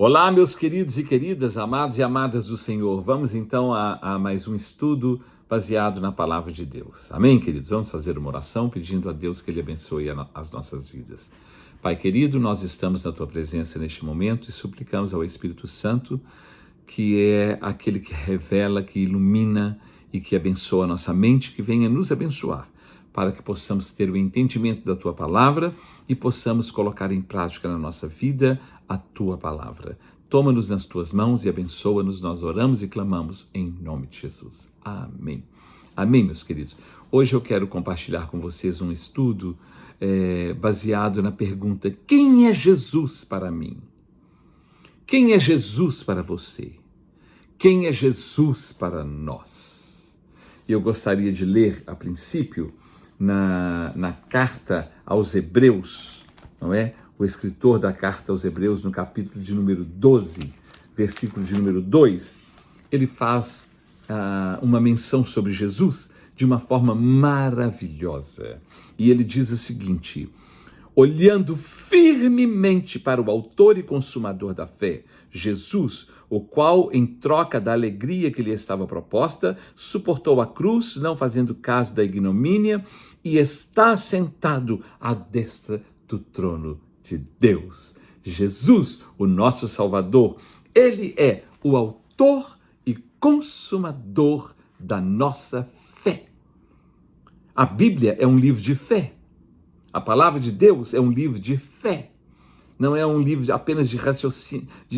Olá, meus queridos e queridas, amados e amadas do Senhor. Vamos então a mais um estudo baseado na palavra de Deus. Amém, queridos? Vamos fazer uma oração pedindo a Deus que Ele abençoe as nossas vidas. Pai querido, nós estamos na Tua presença neste momento e suplicamos ao Espírito Santo, que é aquele que revela, que ilumina e que abençoa a nossa mente, que venha nos abençoar, para que possamos ter o entendimento da Tua palavra e possamos colocar em prática na nossa vida a Tua palavra. Toma-nos nas Tuas mãos e abençoa-nos, nós oramos e clamamos em nome de Jesus. Amém. Amém, meus queridos. Hoje eu quero compartilhar com vocês um estudo baseado na pergunta: quem é Jesus para mim? Quem é Jesus para você? Quem é Jesus para nós? Eu gostaria de ler, a princípio, na carta aos Hebreus, não é? O escritor da carta aos Hebreus, no capítulo de número 12, versículo de número 2, ele faz uma menção sobre Jesus de uma forma maravilhosa. E ele diz o seguinte: olhando firmemente para o autor e consumador da fé, Jesus, o qual, em troca da alegria que lhe estava proposta, suportou a cruz, não fazendo caso da ignomínia, e está sentado à destra do trono de Deus. Jesus, o nosso Salvador, ele é o autor e consumador da nossa fé. A Bíblia é um livro de fé. A palavra de Deus é um livro de fé. Não é um livro apenas de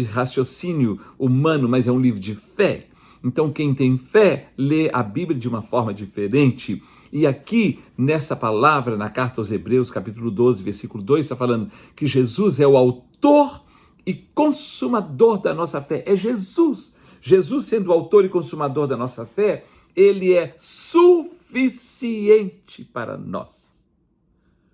raciocínio humano, mas é um livro de fé. Então, quem tem fé, lê a Bíblia de uma forma diferente. E aqui, nessa palavra, na carta aos Hebreus, capítulo 12, versículo 2, está falando que Jesus é o autor e consumador da nossa fé. É Jesus. Jesus, sendo o autor e consumador da nossa fé, ele é suficiente para nós.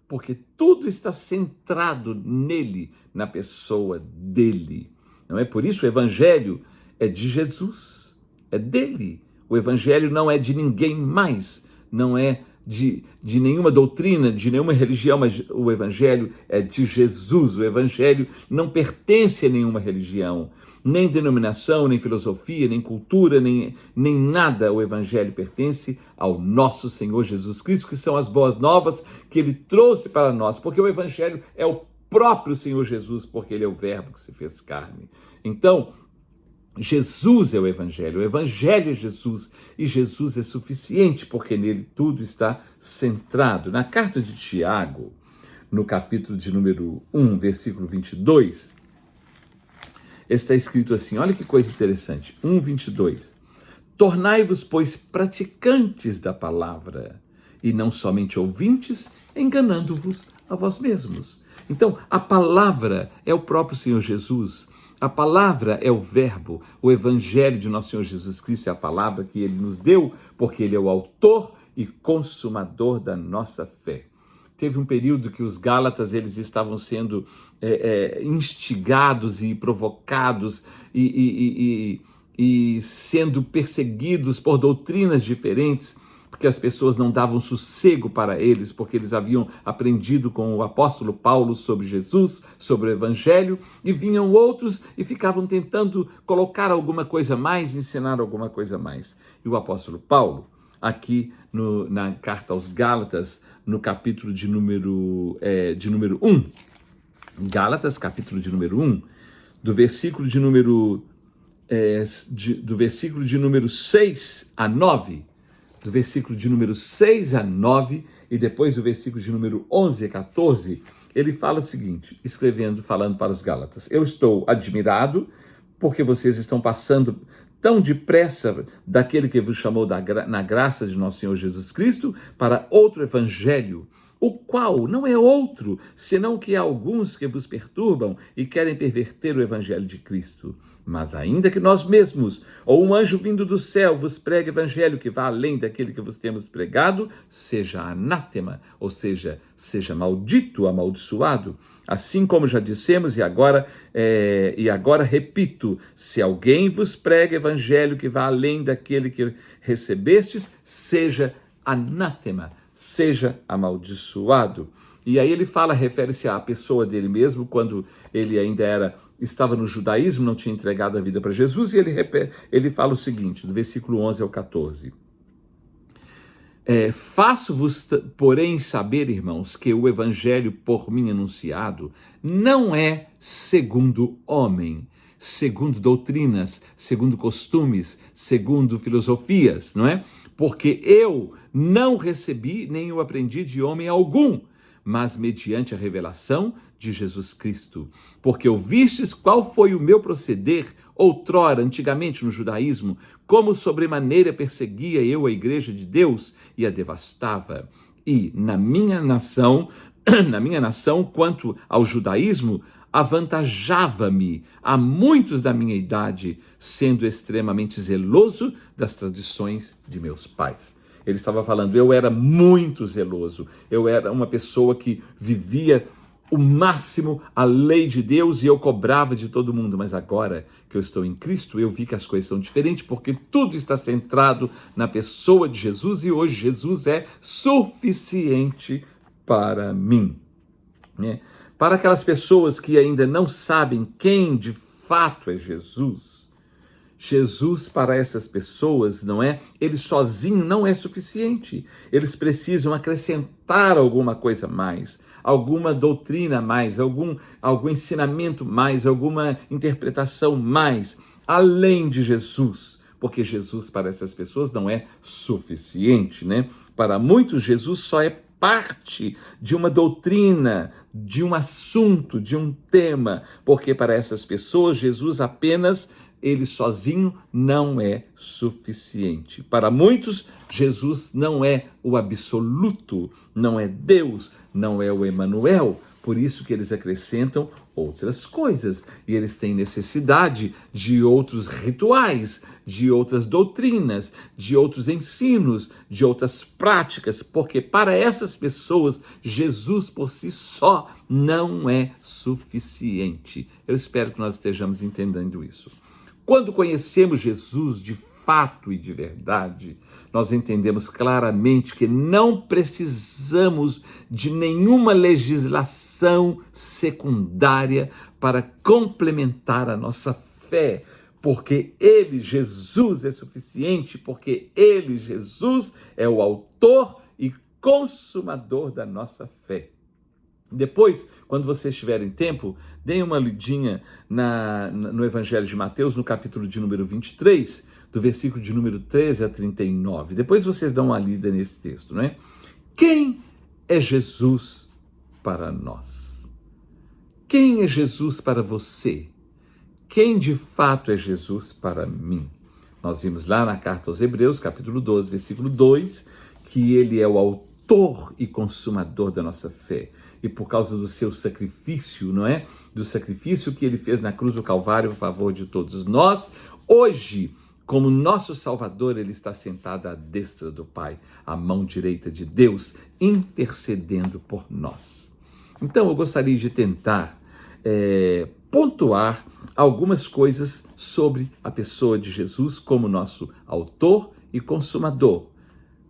Porque tudo está centrado nele, na pessoa dele. Não é? Por isso o evangelho é de Jesus, é dele. O evangelho não é de ninguém mais, não é de nenhuma doutrina, de nenhuma religião, mas o evangelho é de Jesus. O evangelho não pertence a nenhuma religião, nem denominação, nem filosofia, nem cultura, nem nada. O evangelho pertence ao nosso Senhor Jesus Cristo, que são as boas novas que ele trouxe para nós, porque o evangelho é o próprio Senhor Jesus, porque ele é o verbo que se fez carne. Então, Jesus é o evangelho é Jesus, e Jesus é suficiente, porque nele tudo está centrado. Na carta de Tiago, no capítulo de número 1, versículo 22, está escrito assim, olha que coisa interessante, 1:22. Tornai-vos, pois, praticantes da palavra, e não somente ouvintes, enganando-vos a vós mesmos. Então, a palavra é o próprio Senhor Jesus. A palavra é o verbo, o evangelho de nosso Senhor Jesus Cristo é a palavra que ele nos deu, porque ele é o autor e consumador da nossa fé. Teve um período que os Gálatas eles estavam sendo instigados e provocados e sendo perseguidos por doutrinas diferentes, porque as pessoas não davam sossego para eles, porque eles haviam aprendido com o apóstolo Paulo sobre Jesus, sobre o evangelho, e vinham outros e ficavam tentando colocar alguma coisa a mais, ensinar alguma coisa a mais. E o apóstolo Paulo, aqui na carta aos Gálatas, no capítulo de número 1, Gálatas, capítulo de número 1, do versículo de número 6 a 9, do versículo de número 6 a 9, e depois do versículo de número 11 a 14, ele fala o seguinte, falando para os Gálatas: eu estou admirado porque vocês estão passando tão depressa daquele que vos chamou na graça de nosso Senhor Jesus Cristo para outro evangelho, o qual não é outro, senão que há alguns que vos perturbam e querem perverter o evangelho de Cristo. Mas ainda que nós mesmos, ou um anjo vindo do céu, vos pregue evangelho que vá além daquele que vos temos pregado, seja anátema, ou seja, seja maldito, amaldiçoado. Assim como já dissemos, e agora repito, se alguém vos prega evangelho que vá além daquele que recebestes, seja anátema, seja amaldiçoado. E aí ele refere-se à pessoa dele mesmo, quando ele ainda era estava no judaísmo, não tinha entregado a vida para Jesus, e ele fala o seguinte, do versículo 11 ao 14. Faço-vos, porém, saber, irmãos, que o evangelho por mim anunciado não é segundo homem, segundo doutrinas, segundo costumes, segundo filosofias, não é? Porque eu não recebi nem o aprendi de homem algum, mas mediante a revelação de Jesus Cristo. Porque ouvistes qual foi o meu proceder outrora, antigamente no judaísmo, como sobremaneira perseguia eu a igreja de Deus e a devastava. E na minha nação, quanto ao judaísmo, avantajava-me a muitos da minha idade, sendo extremamente zeloso das tradições de meus pais. Ele estava falando, eu era muito zeloso, eu era uma pessoa que vivia o máximo a lei de Deus e eu cobrava de todo mundo, mas agora que eu estou em Cristo, eu vi que as coisas são diferentes, porque tudo está centrado na pessoa de Jesus e hoje Jesus é suficiente para mim. Né? Para aquelas pessoas que ainda não sabem quem de fato é Jesus, Jesus para essas pessoas, não é? Ele sozinho não é suficiente. Eles precisam acrescentar alguma coisa mais, alguma doutrina mais, algum ensinamento mais, alguma interpretação mais, além de Jesus. Porque Jesus para essas pessoas não é suficiente, né? Para muitos, Jesus só é parte de uma doutrina, de um assunto, de um tema, porque para essas pessoas, Jesus apenas ele sozinho não é suficiente. Para muitos, Jesus não é o absoluto, não é Deus, não é o Emanuel. Por isso que eles acrescentam outras coisas. E eles têm necessidade de outros rituais, de outras doutrinas, de outros ensinos, de outras práticas, porque para essas pessoas, Jesus por si só não é suficiente. Eu espero que nós estejamos entendendo isso. Quando conhecemos Jesus de fato e de verdade, nós entendemos claramente que não precisamos de nenhuma legislação secundária para complementar a nossa fé, porque ele, Jesus, é suficiente, porque ele, Jesus, é o autor e consumador da nossa fé. Depois, quando vocês tiverem tempo, deem uma lidinha no Evangelho de Mateus, no capítulo de número 23, do versículo de número 13 a 39. Depois vocês dão uma lida nesse texto, não é? Quem é Jesus para nós? Quem é Jesus para você? Quem de fato é Jesus para mim? Nós vimos lá na carta aos Hebreus, capítulo 12, versículo 2, que ele é o autor e consumador da nossa fé. E por causa do seu sacrifício, não é? Do sacrifício que ele fez na cruz do Calvário a favor de todos nós, hoje, como nosso Salvador, ele está sentado à destra do Pai, à mão direita de Deus, intercedendo por nós. Então, eu gostaria de tentar pontuar algumas coisas sobre a pessoa de Jesus como nosso autor e consumador,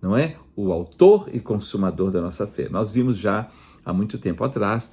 não é? O autor e consumador da nossa fé. Nós vimos já há muito tempo atrás,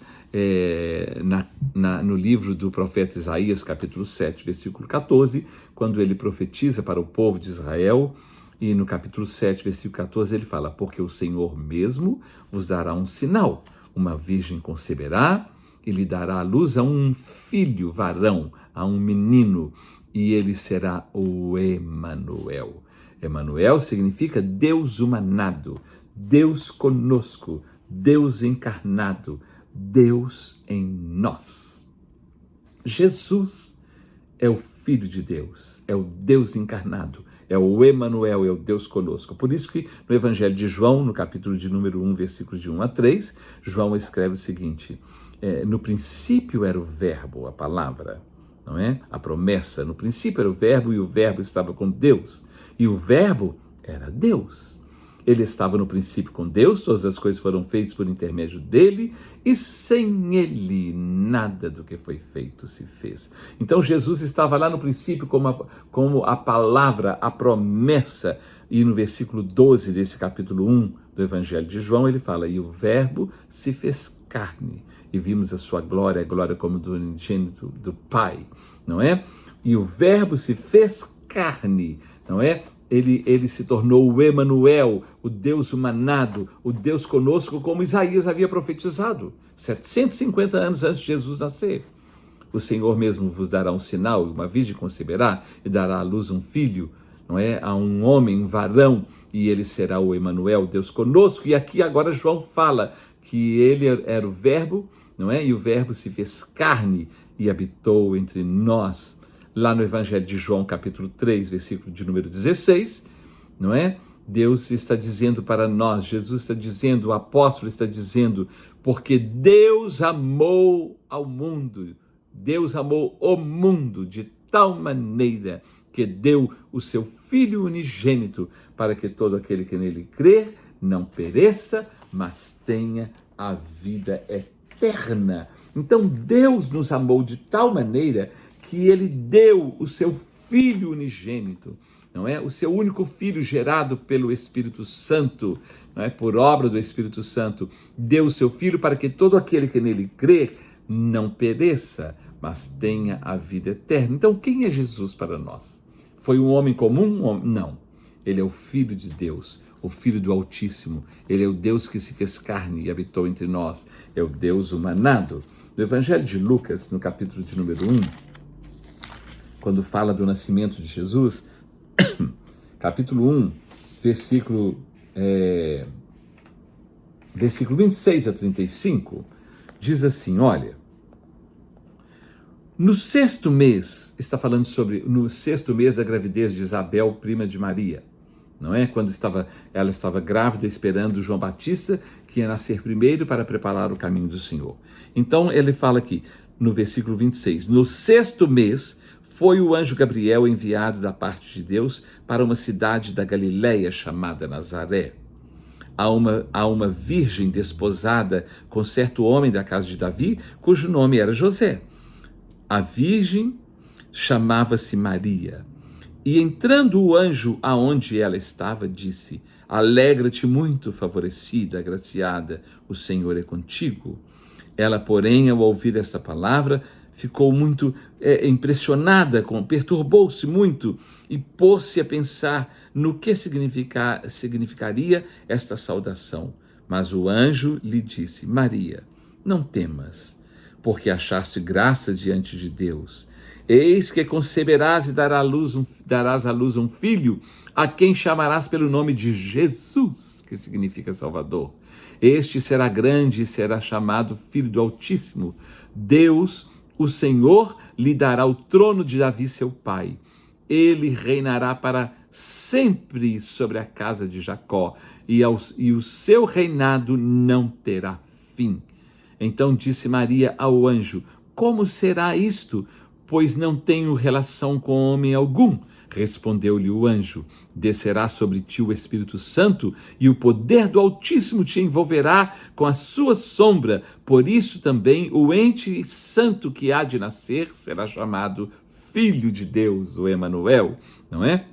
no livro do profeta Isaías, capítulo 7, versículo 14, quando ele profetiza para o povo de Israel, e no capítulo 7, versículo 14, ele fala, porque o Senhor mesmo vos dará um sinal, uma virgem conceberá e lhe dará à luz a um filho varão, a um menino, e ele será o Emanuel. Emanuel significa Deus humanado, Deus conosco, Deus encarnado, Deus em nós. Jesus é o Filho de Deus, é o Deus encarnado, é o Emanuel, é o Deus conosco. Por isso que no Evangelho de João, no capítulo de número 1, versículos de 1 a 3, João escreve o seguinte, no princípio era o verbo, a palavra, não é? A promessa, no princípio era o verbo e o verbo estava com Deus, e o verbo era Deus. Ele estava no princípio com Deus, todas as coisas foram feitas por intermédio dele, e sem ele nada do que foi feito se fez. Então Jesus estava lá no princípio como a palavra, a promessa, e no versículo 12 desse capítulo 1 do Evangelho de João, ele fala, e o verbo se fez carne, e vimos a sua glória, a glória como do unigênito do Pai, não é? E o Verbo se fez carne, não é? Ele se tornou o Emanuel, o Deus humanado, o Deus conosco, como Isaías havia profetizado, 750 anos antes de Jesus nascer. O Senhor mesmo vos dará um sinal, uma virgem conceberá e dará à luz um filho, não é? A um homem, um varão, e ele será o Emanuel, Deus conosco. E aqui agora João fala que ele era o Verbo, não é? E o Verbo se fez carne e habitou entre nós. Lá no Evangelho de João, capítulo 3, versículo de número 16, não é? Deus está dizendo para nós, Jesus está dizendo, o apóstolo está dizendo, porque Deus amou ao mundo, Deus amou o mundo de tal maneira que deu o seu Filho unigênito para que todo aquele que nele crer não pereça, mas tenha a vida eterna. Então Deus nos amou de tal maneira que ele deu o seu Filho unigênito, não é? O seu único Filho gerado pelo Espírito Santo, não é? Por obra do Espírito Santo, deu o seu Filho para que todo aquele que nele crer não pereça, mas tenha a vida eterna. Então quem é Jesus para nós? Foi um homem comum? Não. Ele é o Filho de Deus, o Filho do Altíssimo. Ele é o Deus que se fez carne e habitou entre nós. É o Deus humanado. No Evangelho de Lucas, no capítulo de número 1, quando fala do nascimento de Jesus, capítulo 1, versículo 26 a 35, diz assim, olha, no sexto mês, está falando sobre no sexto mês da gravidez de Isabel, prima de Maria, não é? Quando ela estava grávida, esperando João Batista, que ia nascer primeiro para preparar o caminho do Senhor. Então ele fala aqui, no versículo 26, no sexto mês, foi o anjo Gabriel enviado da parte de Deus para uma cidade da Galileia chamada Nazaré, a uma virgem desposada com certo homem da casa de Davi, cujo nome era José. A virgem chamava-se Maria. E entrando o anjo aonde ela estava, disse, alegra-te muito, favorecida, agraciada, o Senhor é contigo. Ela, porém, ao ouvir esta palavra, ficou muito impressionada, perturbou-se muito e pôs-se a pensar no que significaria esta saudação. Mas o anjo lhe disse, Maria, não temas, porque achaste graça diante de Deus. Eis que conceberás e darás à luz um filho, a quem chamarás pelo nome de Jesus, que significa Salvador. Este será grande e será chamado Filho do Altíssimo. Deus, o Senhor, lhe dará o trono de Davi, seu pai. Ele reinará para sempre sobre a casa de Jacó, e o seu reinado não terá fim. Então disse Maria ao anjo, como será isto? Pois não tenho relação com homem algum. Respondeu-lhe o anjo, descerá sobre ti o Espírito Santo e o poder do Altíssimo te envolverá com a sua sombra. Por isso também o ente santo que há de nascer será chamado Filho de Deus, o Emanuel, não é?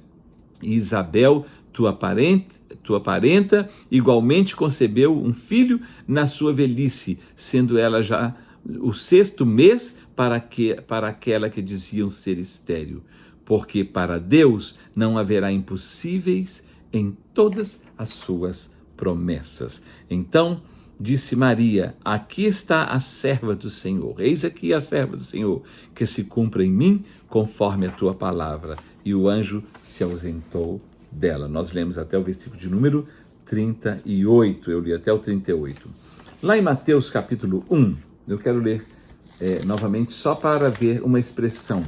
E Isabel, tua parenta, igualmente concebeu um filho na sua velhice, sendo ela já o sexto mês para aquela que diziam ser estéril. Porque para Deus não haverá impossíveis em todas as suas promessas. Então disse Maria, aqui está a serva do Senhor, eis aqui a serva do Senhor, que se cumpra em mim conforme a tua palavra. E o anjo se ausentou dela. Nós lemos até o versículo de número 38, eu li até o 38. Lá em Mateus capítulo 1, eu quero ler novamente só para ver uma expressão.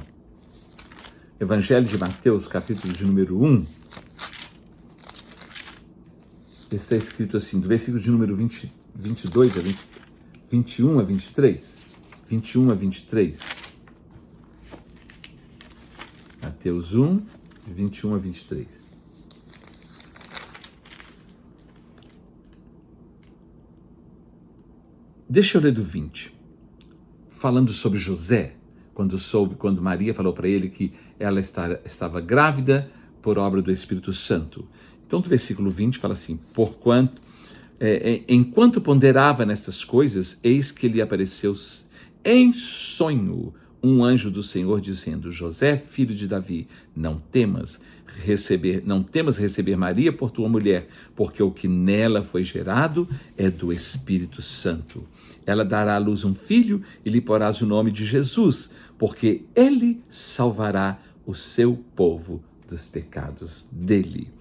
Evangelho de Mateus, capítulo de número 1, está escrito assim, do versículo de número 22 a 21 a 23. 21 a 23. Mateus 1, 21 a 23. Deixa eu ler do 20. Falando sobre José, quando Maria falou para ele que ela estava grávida por obra do Espírito Santo. Então, do versículo 20 fala assim, porquanto enquanto ponderava nestas coisas, eis que lhe apareceu em sonho um anjo do Senhor dizendo: José, filho de Davi, não temas receber Maria por tua mulher, porque o que nela foi gerado é do Espírito Santo. Ela dará à luz um filho e lhe porás o nome de Jesus, porque ele salvará o seu povo dos pecados dele.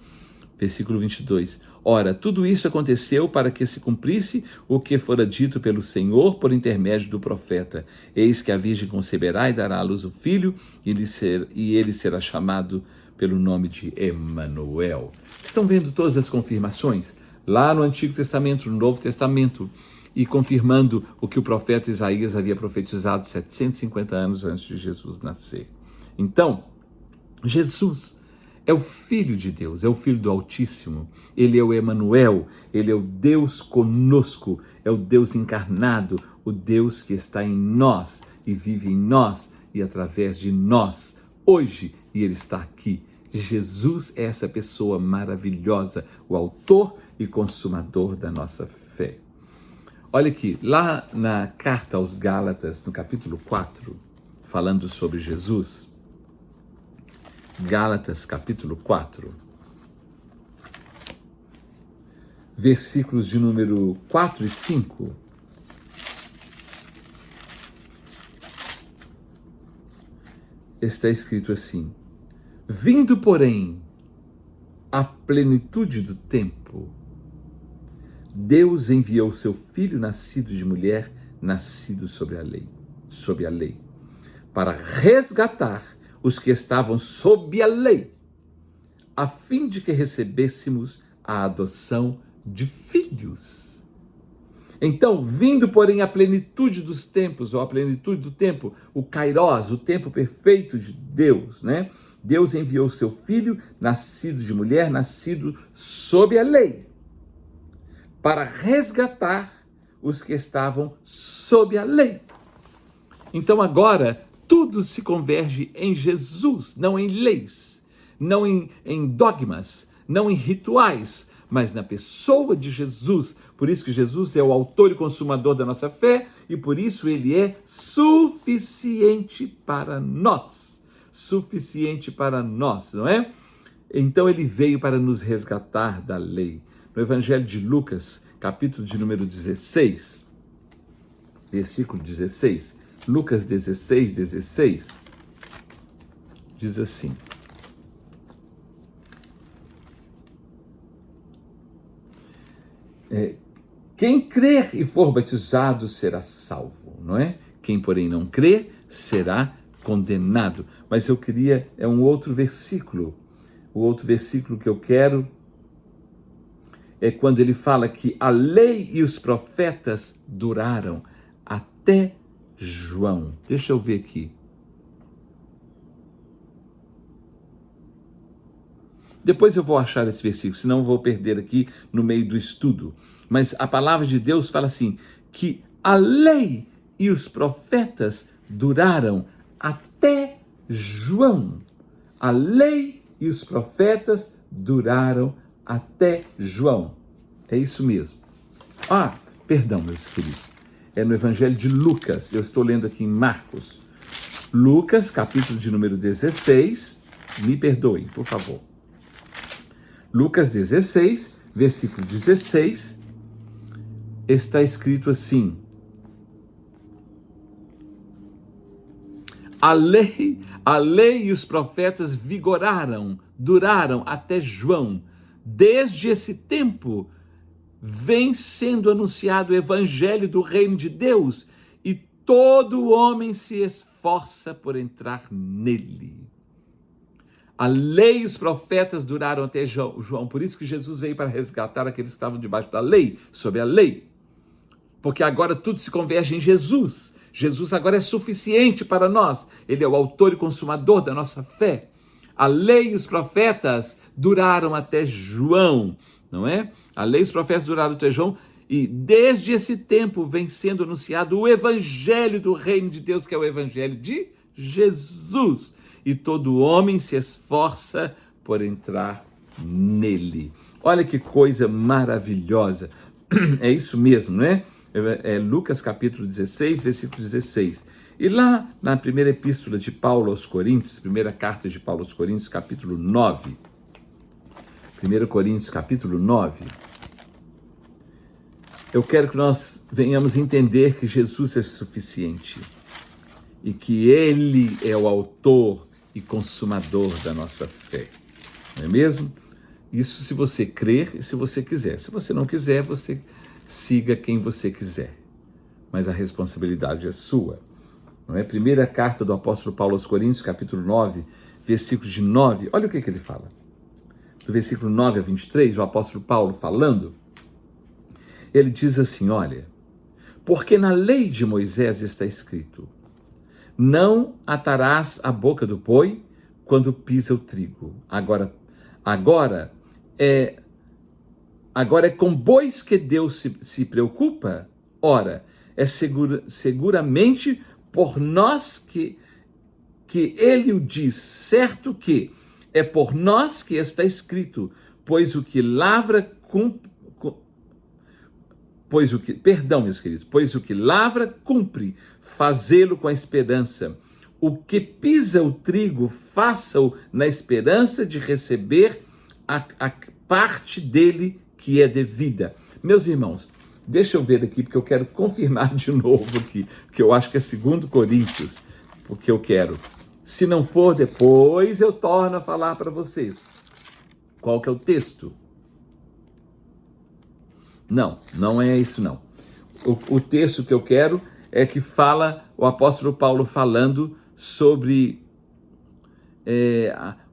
Versículo 22. Ora, tudo isso aconteceu para que se cumprisse o que fora dito pelo Senhor por intermédio do profeta. Eis que a virgem conceberá e dará à luz o filho, e ele será chamado pelo nome de Emanuel. Estão vendo todas as confirmações? Lá no Antigo Testamento, no Novo Testamento, e confirmando o que o profeta Isaías havia profetizado 750 anos antes de Jesus nascer. Então, Jesus é o Filho de Deus, é o Filho do Altíssimo. Ele é o Emanuel, ele é o Deus conosco, é o Deus encarnado, o Deus que está em nós e vive em nós e através de nós, hoje, e ele está aqui. Jesus é essa pessoa maravilhosa, o autor e consumador da nossa fé. Olha aqui, lá na carta aos Gálatas, no capítulo 4, falando sobre Jesus, Gálatas capítulo 4, versículos de número 4 e 5, está escrito assim: vindo, porém, a plenitude do tempo, Deus enviou seu Filho nascido de mulher, nascido sob a lei, para resgatar os que estavam sob a lei, a fim de que recebêssemos a adoção de filhos. Então, vindo, porém, a plenitude dos tempos, ou a plenitude do tempo, o Kairos, o tempo perfeito de Deus, né? Deus enviou seu Filho, nascido de mulher, nascido sob a lei, para resgatar os que estavam sob a lei. Então, agora, tudo se converge em Jesus, não em leis, não em dogmas, não em rituais, mas na pessoa de Jesus. Por isso que Jesus é o autor e consumador da nossa fé e por isso ele é suficiente para nós. Suficiente para nós, não é? Então ele veio para nos resgatar da lei. No Evangelho de Lucas, capítulo de número 16, versículo 16, Lucas 16, 16, diz assim: quem crer e for batizado será salvo, não é? Quem, porém, não crer será condenado. Mas eu queria, um outro versículo. O outro versículo que eu quero é quando ele fala que a lei e os profetas duraram até João. Deixa eu ver aqui. Depois eu vou achar esse versículo, senão eu vou perder aqui no meio do estudo. Mas a palavra de Deus fala assim, que a lei e os profetas duraram até João. A lei e os profetas duraram até João. É isso mesmo. Perdão, meus queridos. É no Evangelho de Lucas. Eu estou lendo aqui em Marcos. Lucas, capítulo de número 16. Me perdoem, por favor. Lucas 16, versículo 16. Está escrito assim: a lei e os profetas duraram até João. Desde esse tempo vem sendo anunciado o evangelho do reino de Deus e todo homem se esforça por entrar nele. A lei e os profetas duraram até João. Por isso que Jesus veio para resgatar aqueles que estavam debaixo da lei, sob a lei. Porque agora tudo se converge em Jesus. Jesus agora é suficiente para nós. Ele é o autor e consumador da nossa fé. A lei e os profetas duraram até João, não é? A lei e os profetas duraram até João, e desde esse tempo vem sendo anunciado o evangelho do reino de Deus, que é o evangelho de Jesus. E todo homem se esforça por entrar nele. Olha que coisa maravilhosa. É isso mesmo, né? É Lucas capítulo 16, versículo 16. E lá na primeira epístola de Paulo aos Coríntios, primeira carta de Paulo aos Coríntios, capítulo 9, 1 Coríntios capítulo 9, eu quero que nós venhamos entender que Jesus é suficiente e que Ele é o autor e consumador da nossa fé, não é mesmo? Isso se você crer e se você quiser. Se você não quiser, você siga quem você quiser, mas a responsabilidade é sua. Não é? Primeira carta do apóstolo Paulo aos Coríntios, capítulo 9, versículo de 9, olha o que ele fala. Do versículo 9 a 23, o apóstolo Paulo falando, ele diz assim, olha, porque na lei de Moisés está escrito, não atarás a boca do boi quando pisa o trigo. Agora é com bois que Deus se preocupa? Ora, é seguramente por nós que ele o diz, certo que é por nós que está escrito, pois o que lavra cumpre fazê-lo com a esperança. O que pisa o trigo, faça-o na esperança de receber a parte dele que é devida. Meus irmãos, deixa eu ver aqui, porque eu quero confirmar de novo aqui, que eu acho que é 2 Coríntios, porque eu quero. Se não for, depois eu torno a falar para vocês. Qual que é o texto? Não é isso não. O texto que eu quero é que fala o apóstolo Paulo falando sobre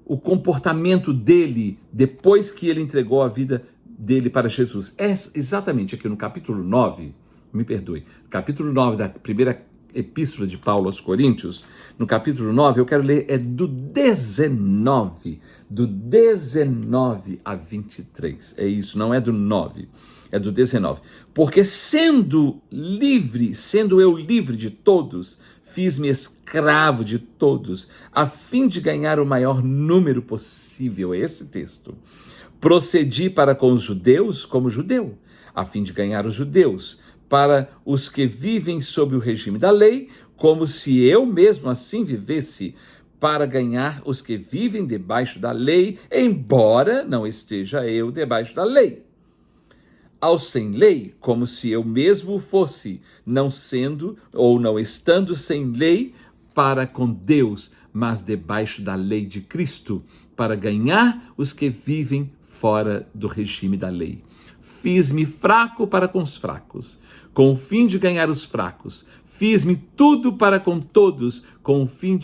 o comportamento dele depois que ele entregou a vida dele para Jesus. É exatamente aqui no capítulo 9, me perdoe, capítulo 9 da primeira epístola de Paulo aos Coríntios, no capítulo 9, eu quero ler, do 19 a 23. É isso, não é do 9, é do 19. Porque sendo eu livre de todos, fiz-me escravo de todos, a fim de ganhar o maior número possível. É esse texto. Procedi para com os judeus como judeu, a fim de ganhar os judeus. Para os que vivem sob o regime da lei, como se eu mesmo assim vivesse, para ganhar os que vivem debaixo da lei, embora não esteja eu debaixo da lei. Aos sem lei, como se eu mesmo fosse, não sendo ou não estando sem lei para com Deus, mas debaixo da lei de Cristo, para ganhar os que vivem fora do regime da lei. Fiz-me fraco para com os fracos, com o fim de ganhar os fracos. Fiz-me tudo para com todos, com o fim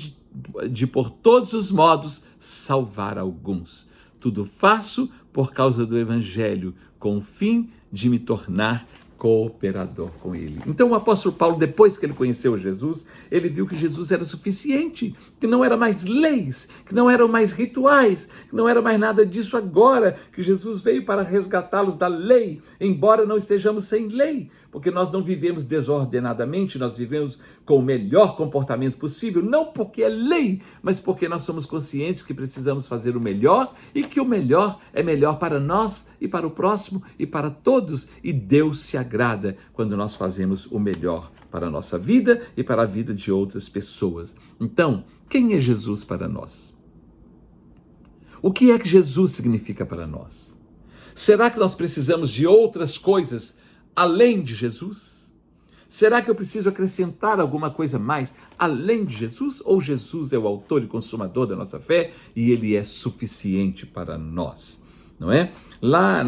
de por todos os modos salvar alguns. Tudo faço por causa do Evangelho, com o fim de me tornar cooperador com ele. Então o apóstolo Paulo, depois que ele conheceu Jesus, ele viu que Jesus era suficiente, que não era mais leis, que não eram mais rituais, que não era mais nada disso agora, que Jesus veio para resgatá-los da lei, embora não estejamos sem lei, porque nós não vivemos desordenadamente, nós vivemos com o melhor comportamento possível, não porque é lei, mas porque nós somos conscientes que precisamos fazer o melhor e que o melhor é melhor para nós e para o próximo e para todos, e Deus se agrada quando nós fazemos o melhor para a nossa vida e para a vida de outras pessoas. Então, quem é Jesus para nós? O que é que Jesus significa para nós? Será que nós precisamos de outras coisas além de Jesus? Será que eu preciso acrescentar alguma coisa mais além de Jesus? Ou Jesus é o autor e consumador da nossa fé e ele é suficiente para nós? Não é? Lá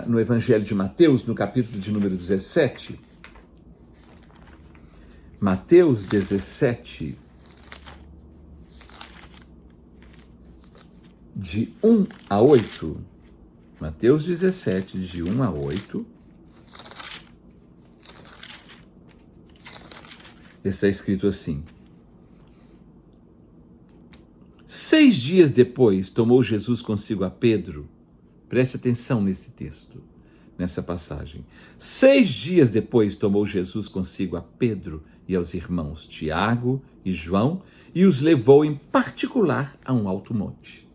no Evangelho de Mateus, no capítulo de número 17, Mateus 17, de 1 a 8, Mateus 17, de 1 a 8, está escrito assim: 6 dias depois, tomou Jesus consigo a Pedro. Preste atenção nesse texto, nessa passagem. 6 dias depois, tomou Jesus consigo a Pedro e aos irmãos Tiago e João e os levou em particular a um alto monte.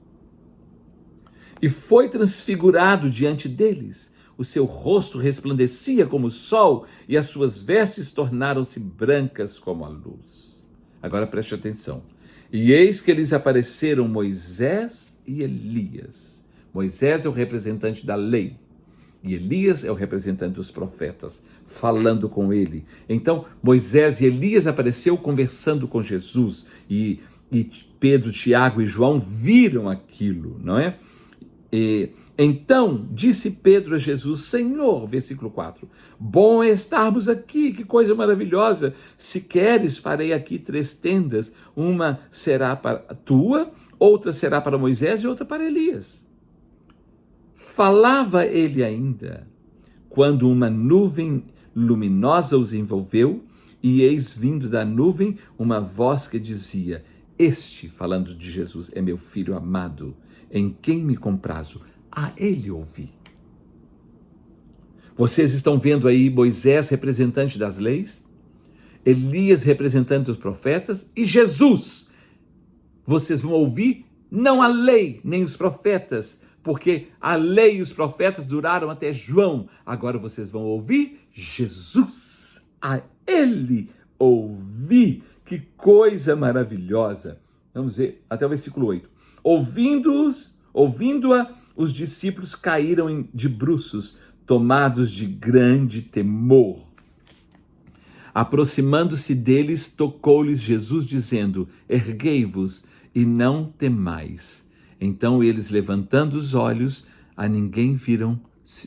E foi transfigurado diante deles. o seu rosto resplandecia como o sol e as suas vestes tornaram-se brancas como a luz. Agora preste atenção. E eis que lhes apareceram Moisés e Elias. Moisés é o representante da lei e Elias é o representante dos profetas, falando com ele. Então, Moisés e Elias apareceu conversando com Jesus e Pedro, Tiago e João viram aquilo, não é? Então disse Pedro a Jesus: Senhor, versículo 4, bom é estarmos aqui, que coisa maravilhosa. Se queres, farei aqui 3 tendas, uma será para a tua, outra será para Moisés e outra para Elias. Falava ele ainda, quando uma nuvem luminosa os envolveu, e eis vindo da nuvem uma voz que dizia: Este, falando de Jesus, é meu filho amado, em quem me comprazo, a ele ouvi. Vocês estão vendo aí Moisés, representante das leis, Elias, representante dos profetas, e Jesus. Vocês vão ouvir não a lei, nem os profetas, porque a lei e os profetas duraram até João. Agora vocês vão ouvir Jesus, a ele ouvi. Que coisa maravilhosa. Vamos ver até o versículo 8. Ouvindo-a, os discípulos caíram de bruços, tomados de grande temor. Aproximando-se deles, tocou-lhes Jesus, dizendo: Erguei-vos e não temais. Então eles, levantando os olhos, a ninguém viram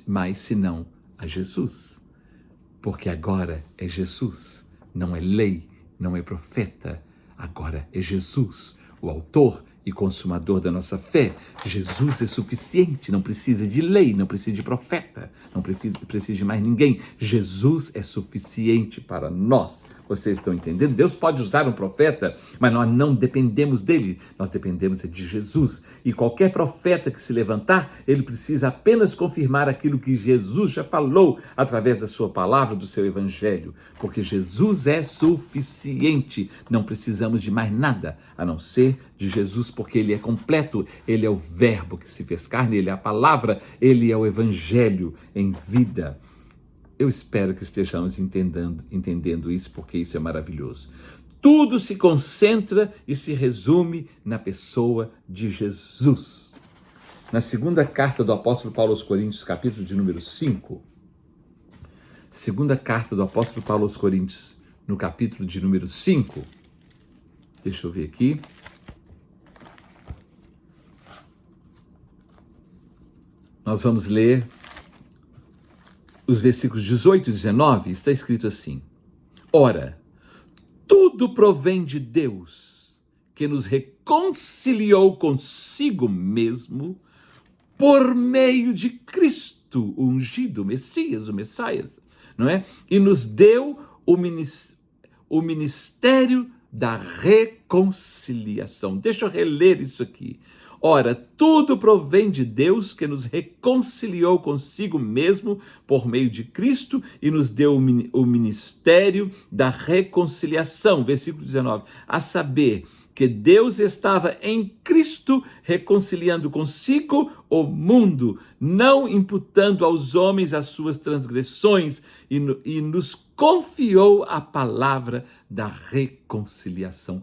mais senão a Jesus. Porque agora é Jesus, não é lei, não é profeta, agora é Jesus, o autor e consumador da nossa fé. Jesus é suficiente, não precisa de lei, não precisa de profeta, não precisa de mais ninguém. Jesus é suficiente para nós. Vocês estão entendendo? Deus pode usar um profeta, mas nós não dependemos dele, nós dependemos de Jesus. E qualquer profeta que se levantar, ele precisa apenas confirmar aquilo que Jesus já falou através da sua palavra, do seu evangelho, porque Jesus é suficiente. Não precisamos de mais nada a não ser de Jesus, porque ele é completo, ele é o verbo que se fez carne, ele é a palavra, ele é o evangelho em vida. Eu espero que estejamos entendendo isso, porque isso é maravilhoso. Tudo se concentra e se resume na pessoa de Jesus. Na segunda carta do apóstolo Paulo aos Coríntios, capítulo de número 5, segunda carta do apóstolo Paulo aos Coríntios, no capítulo de número 5, deixa eu ver aqui. Nós vamos ler os versículos 18 e 19, está escrito assim: Ora, tudo provém de Deus, que nos reconciliou consigo mesmo por meio de Cristo, o ungido, o Messias, o Messias, não é? E nos deu o ministério da reconciliação. Deixa eu reler isso aqui. Ora, tudo provém de Deus, que nos reconciliou consigo mesmo por meio de Cristo e nos deu o ministério da reconciliação. Versículo 19. A saber, que Deus estava em Cristo reconciliando consigo o mundo, não imputando aos homens as suas transgressões, e nos confiou a palavra da reconciliação.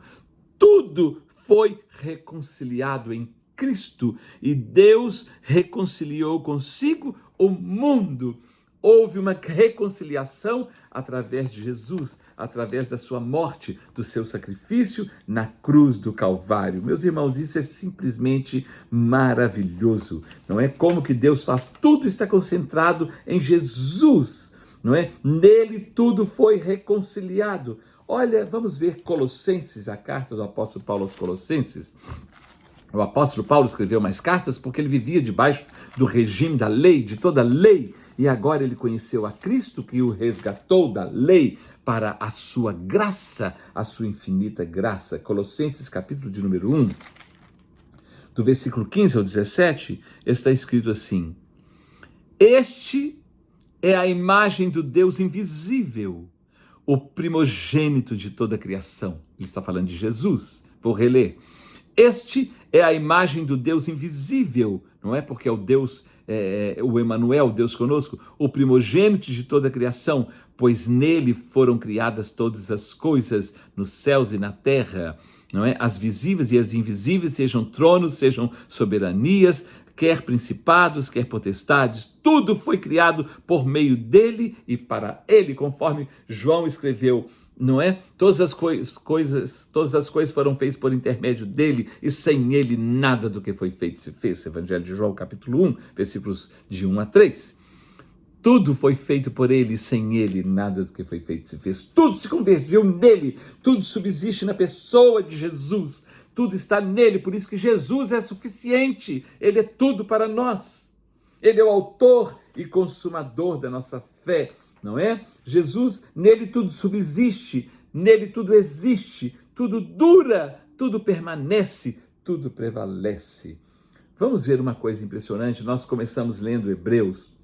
Tudo foi reconciliado em Cristo e Deus reconciliou consigo o mundo. Houve uma reconciliação através de Jesus, através da sua morte, do seu sacrifício na cruz do Calvário. Meus irmãos, isso é simplesmente maravilhoso, não é? Como que Deus faz? Tudo está concentrado em Jesus, não é? Nele tudo foi reconciliado. Olha, vamos ver Colossenses, a carta do apóstolo Paulo aos Colossenses. O apóstolo Paulo escreveu mais cartas porque ele vivia debaixo do regime da lei, de toda a lei, e agora ele conheceu a Cristo, que o resgatou da lei para a sua graça, a sua infinita graça. Colossenses, capítulo de número 1, do versículo 15 ao 17, está escrito assim: Este é a imagem do Deus invisível, o primogênito de toda a criação. Ele está falando de Jesus. Vou reler. Este é a imagem do Deus invisível, não é? Porque é o Deus, o Emanuel, Deus conosco, o primogênito de toda a criação, pois nele foram criadas todas as coisas, nos céus e na terra, não é? As visíveis e as invisíveis, sejam tronos, sejam soberanias, quer principados, quer potestades, tudo foi criado por meio dele e para ele, conforme João escreveu, não é? Todas as coisas foram feitas por intermédio dele, e sem ele nada do que foi feito se fez. Evangelho de João, capítulo 1, versículos de 1 a 3. Tudo foi feito por ele, e sem ele nada do que foi feito se fez. Tudo se convergiu nele, tudo subsiste na pessoa de Jesus, tudo está nele, por isso que Jesus é suficiente, ele é tudo para nós. Ele é o autor e consumador da nossa fé, não é? Jesus, nele tudo subsiste, nele tudo existe, tudo dura, tudo permanece, tudo prevalece. Vamos ver uma coisa impressionante. Nós começamos lendo Hebreus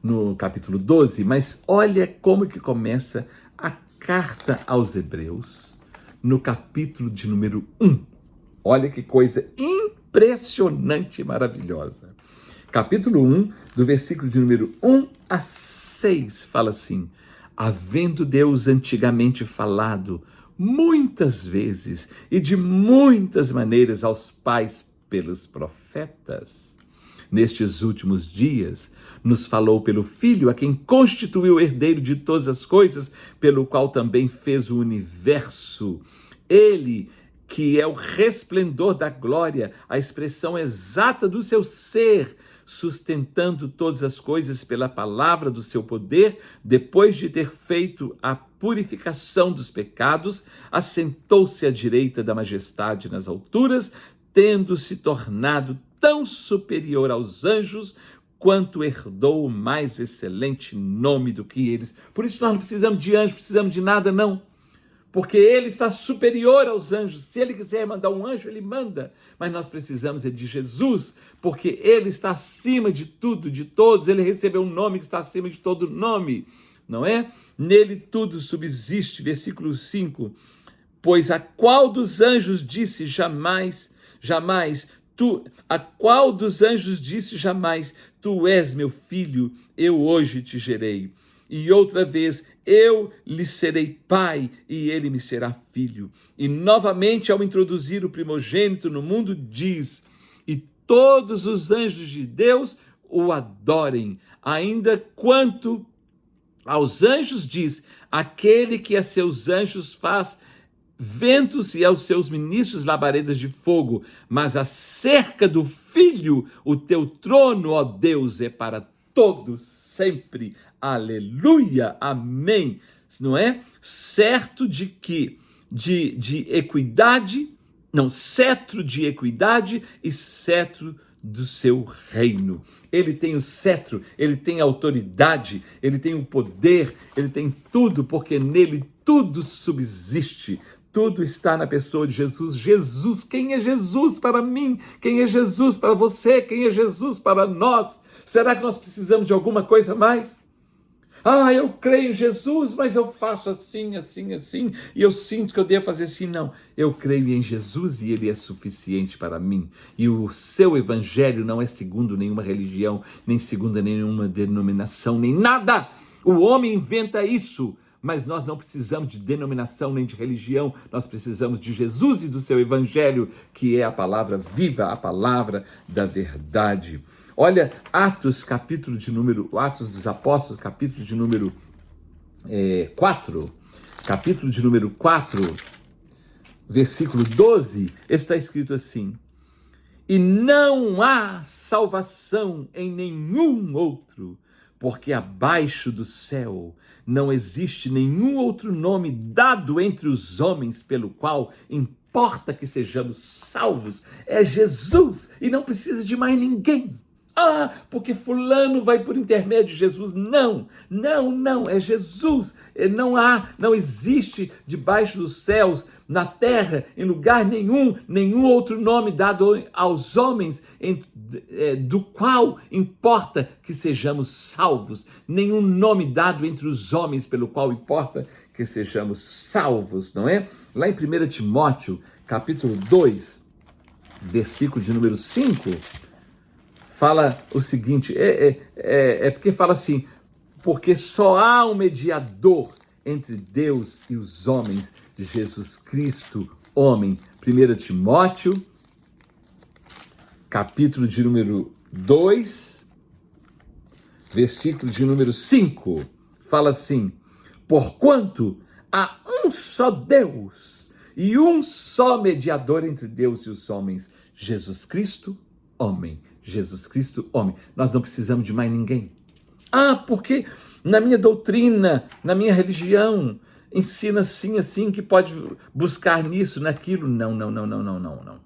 no capítulo 12, mas olha como que começa a carta aos Hebreus no capítulo de número 1. Olha que coisa impressionante e maravilhosa. Capítulo 1, do versículo de número 1 a 6, fala assim: havendo Deus antigamente falado muitas vezes e de muitas maneiras aos pais pelos profetas, nestes últimos dias nos falou pelo Filho, a quem constituiu o herdeiro de todas as coisas, pelo qual também fez o universo. Ele, que é o resplendor da glória, a expressão exata do seu ser, sustentando todas as coisas pela palavra do seu poder, depois de ter feito a purificação dos pecados, assentou-se à direita da majestade nas alturas, tendo se tornado tão superior aos anjos, quanto herdou o mais excelente nome do que eles. Por isso nós não precisamos de anjo, precisamos de nada, não. Porque ele está superior aos anjos. Se ele quiser mandar um anjo, ele manda. Mas nós precisamos de Jesus, porque ele está acima de tudo, de todos. Ele recebeu um nome que está acima de todo nome, não é? Nele tudo subsiste. Versículo 5. Pois a qual dos anjos disse jamais, a qual dos anjos disse jamais, tu és meu filho, eu hoje te gerei. E outra vez, eu lhe serei pai e ele me será filho. E novamente, ao introduzir o primogênito no mundo, diz: e todos os anjos de Deus o adorem. Ainda quanto aos anjos diz: aquele que a seus anjos faz ventos e aos seus ministros labaredas de fogo. Mas acerca do Filho, o teu trono, ó Deus, é para todos sempre. Aleluia, amém. Não é? Certo de que de equidade, não, cetro de equidade e cetro do seu reino. Ele tem o cetro, ele tem a autoridade, ele tem o poder, ele tem tudo, porque nele tudo subsiste. Tudo está na pessoa de Jesus. Jesus, quem é Jesus para mim? Quem é Jesus para você? Quem é Jesus para nós? Será que nós precisamos de alguma coisa mais? Eu creio em Jesus, mas eu faço assim, e eu sinto que eu devo fazer assim. Não, eu creio em Jesus e ele é suficiente para mim. E o seu evangelho não é segundo nenhuma religião, nem segundo nenhuma denominação, nem nada. O homem inventa isso. Mas nós não precisamos de denominação nem de religião, nós precisamos de Jesus e do seu evangelho, que é a palavra viva, a palavra da verdade. Olha, Atos dos Apóstolos, capítulo de número 4, versículo 12, está escrito assim: e não há salvação em nenhum outro, porque abaixo do céu não existe nenhum outro nome dado entre os homens pelo qual importa que sejamos salvos. É Jesus e não precisa de mais ninguém. Porque fulano vai por intermédio de Jesus. Não, é Jesus. Não existe debaixo dos céus, na terra, em lugar nenhum outro nome dado aos homens, do qual importa que sejamos salvos. Nenhum nome dado entre os homens pelo qual importa que sejamos salvos, não é? Lá em 1 Timóteo, capítulo 2, versículo de número 5, fala o seguinte, porque fala assim, porque só há um mediador entre Deus e os homens, Jesus Cristo, homem. 1 Timóteo, capítulo de número 2, versículo de número 5, fala assim, porquanto há um só Deus e um só mediador entre Deus e os homens, Jesus Cristo, homem. Jesus Cristo, homem. Nós não precisamos de mais ninguém. Porque na minha doutrina, na minha religião, ensina assim, que pode buscar nisso, naquilo. Não.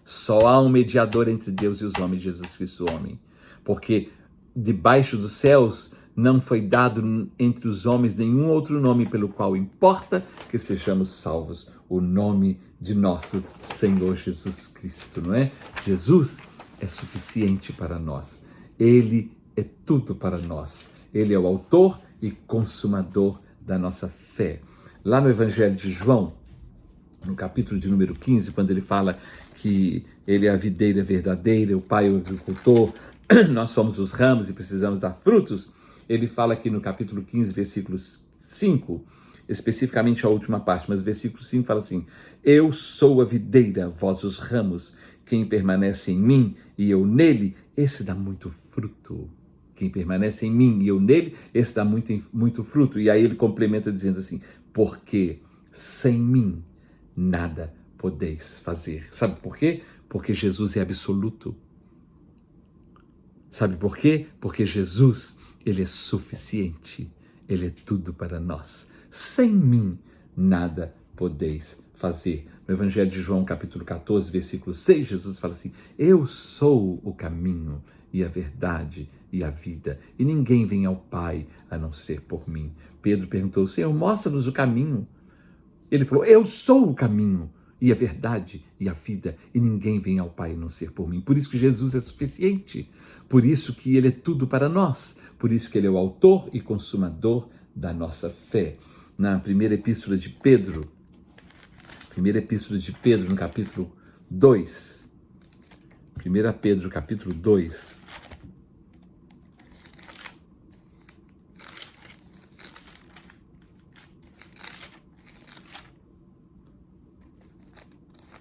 Só há um mediador entre Deus e os homens, Jesus Cristo, homem. Porque debaixo dos céus não foi dado entre os homens nenhum outro nome pelo qual importa que sejamos salvos. O nome de nosso Senhor Jesus Cristo, não é? Jesus é suficiente para nós. Ele é tudo para nós. Ele é o autor e consumador da nossa fé. Lá no Evangelho de João, no capítulo de número 15, quando ele fala que ele é a videira verdadeira, o Pai é o agricultor, nós somos os ramos e precisamos dar frutos, ele fala aqui no capítulo 15, versículo 5, especificamente a última parte, mas o versículo 5 fala assim, eu sou a videira, vós os ramos, quem permanece em mim e eu nele, esse dá muito fruto. Quem permanece em mim e eu nele, esse dá muito fruto. E aí ele complementa dizendo assim, porque sem mim nada podeis fazer. Sabe por quê? Porque Jesus é absoluto. Sabe por quê? Porque Jesus, ele é suficiente. Ele é tudo para nós. Sem mim nada podeis fazer. No Evangelho de João, capítulo 14, versículo 6, Jesus fala assim, eu sou o caminho e a verdade e a vida, e ninguém vem ao Pai a não ser por mim. Pedro perguntou, Senhor, mostra-nos o caminho. Ele falou, eu sou o caminho e a verdade e a vida, e ninguém vem ao Pai a não ser por mim. Por isso que Jesus é suficiente, por isso que ele é tudo para nós, por isso que ele é o autor e consumador da nossa fé. Na primeira epístola de Pedro, no capítulo 2, 1 Pedro, capítulo 2,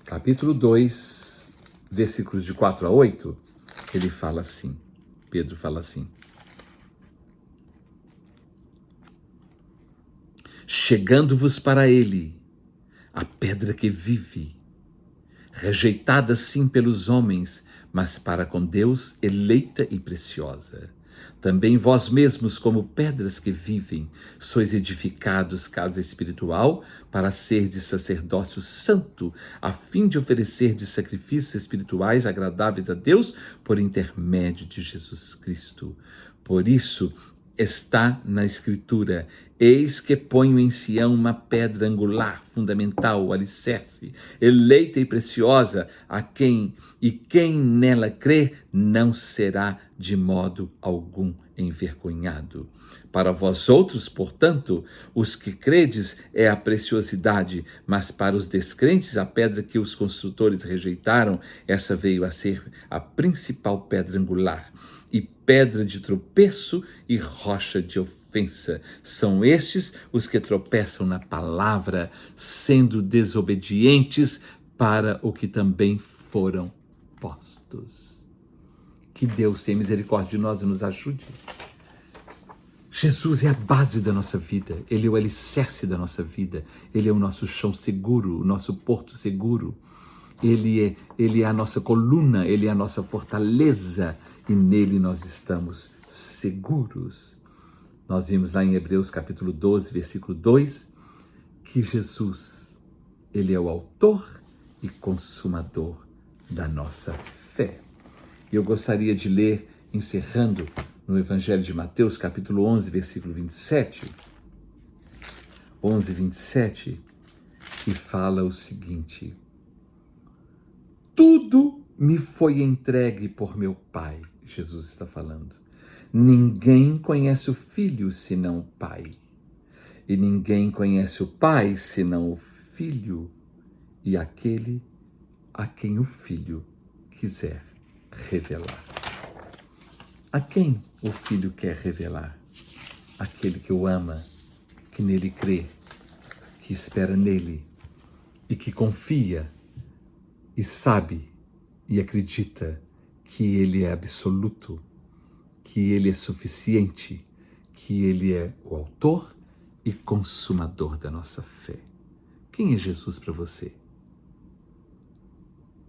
capítulo 2, versículos de 4 a 8, ele fala assim, Pedro fala assim, chegando-vos para ele, a pedra que vive, rejeitada sim pelos homens, mas para com Deus eleita e preciosa. Também vós mesmos, como pedras que vivem, sois edificados casa espiritual para ser de sacerdócio santo, a fim de oferecer de sacrifícios espirituais agradáveis a Deus por intermédio de Jesus Cristo. Por isso, está na Escritura, eis que ponho em Sião uma pedra angular, fundamental, o alicerce, eleita e preciosa, quem nela crê não será de modo algum envergonhado. Para vós outros, portanto, os que credes é a preciosidade, mas para os descrentes a pedra que os construtores rejeitaram, essa veio a ser a principal pedra angular, e pedra de tropeço e rocha de ofensa. São estes os que tropeçam na palavra, sendo desobedientes para o que também foram postos. Que Deus tenha misericórdia de nós e nos ajude. Jesus é a base da nossa vida, ele é o alicerce da nossa vida, ele é o nosso chão seguro, o nosso porto seguro. Ele é a nossa coluna, ele é a nossa fortaleza e nele nós estamos seguros. Nós vimos lá em Hebreus capítulo 12, versículo 2, que Jesus, ele é o autor e consumador da nossa fé. Eu gostaria de ler, encerrando, no Evangelho de Mateus, capítulo 11, versículo 27, 11, 27, que fala o seguinte: tudo me foi entregue por meu Pai, Jesus está falando. Ninguém conhece o Filho senão o Pai. E ninguém conhece o Pai senão o Filho e aquele a quem o Filho quiser revelar. A quem o Filho quer revelar? Aquele que o ama, que nele crê, que espera nele e que confia e sabe e acredita que ele é absoluto, que ele é suficiente, que ele é o autor e consumador da nossa fé. Quem é Jesus para você?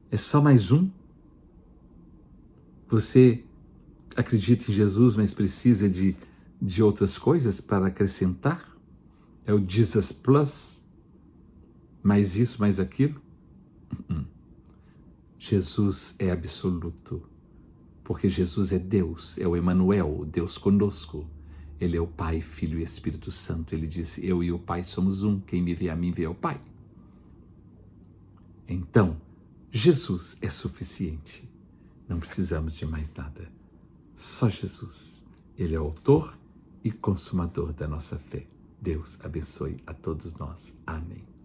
É só mais um? Você acredita em Jesus, mas precisa de outras coisas para acrescentar? É o Jesus Plus? Mais isso, mais aquilo? Jesus é absoluto, porque Jesus é Deus, é o Emanuel, Deus conosco. Ele é o Pai, Filho e Espírito Santo. Ele disse, eu e o Pai somos um, quem me vê a mim vê ao Pai. Então, Jesus é suficiente. Não precisamos de mais nada. Só Jesus. Ele é o autor e consumador da nossa fé. Deus abençoe a todos nós. Amém.